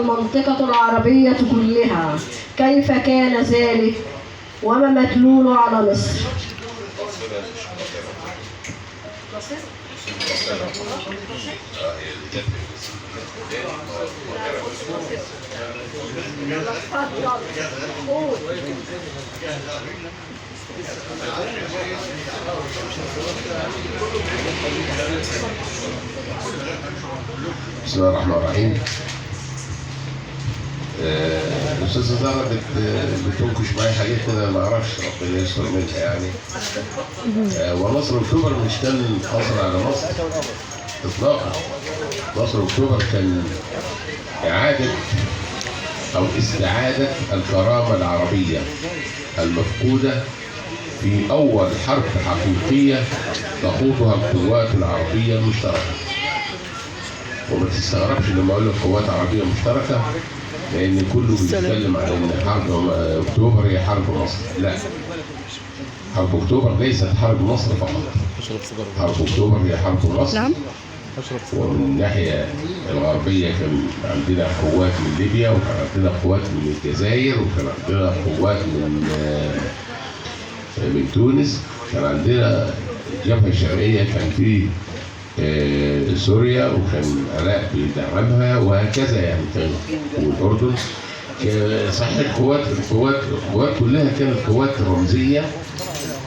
المنطقة العربية كلها. كيف كان ذلك؟ وما مدلوله على مصر؟ بسم الله الرحمن الرحيم. الأستاذة زهرة بتنكش معايا حاجات كده ما أعرفش ربنا يستر منها يعني. ونصر أكتوبر مش كان قصر على مصر إطلاقا. نصر أكتوبر كان إعادة أو استعادة الكرامة العربية المفقودة في أول حرب حقيقية تخوضها القوات العربية المشتركة. وما تستغربش لما أقول لك قوات عربية مشتركة، لأن كله بيتكلم عن إن حرب أكتوبر هي حرب مصر. لا، حرب أكتوبر ليست حرب مصر فقط. حرب أكتوبر هي حرب مصر. ومن الناحية الغربية كان عندنا قوات من ليبيا، وكان عندنا قوات من الجزائر، وكان عندنا قوات من تونس، كان عندنا الجبهة الشرقية كان في سوريا، وكان العراق بيدعمها وهكذا يعني. كان والأردن. صحيح القوات كلها كانت قوات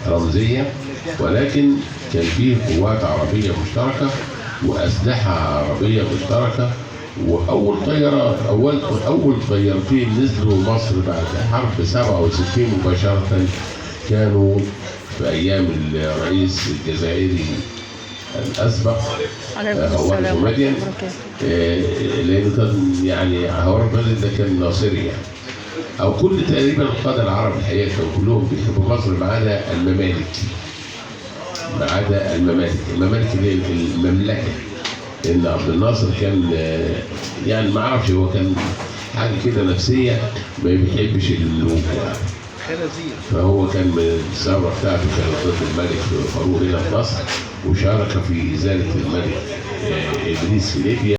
رمزية، ولكن كان فيه قوات عربية مشتركة وأسلحة عربية مشتركة. وأول طيارتين نزلوا مصر بعد حرب 67 مباشرة كانوا في أيام الرئيس الجزائري الأسبق هواري بومدين، لأنه كان يعني هواري بومدين ده كان ناصري يعني. أو كل تقريبا القادة العرب الحقيقة كانوا كلهم بيحبوا مصر ما عدا الممالك. الممالك اللي هي المملكة، لأن عبد الناصر كان يعني ما أعرفش، هو كان حاجة كده نفسية ما بيحبش الملوك يعني. فهو كان من الثورة بتاعته كانت ضد الملك فاروق هنا في مصر، وشارك في إزالة الملك إدريس في ليبيا.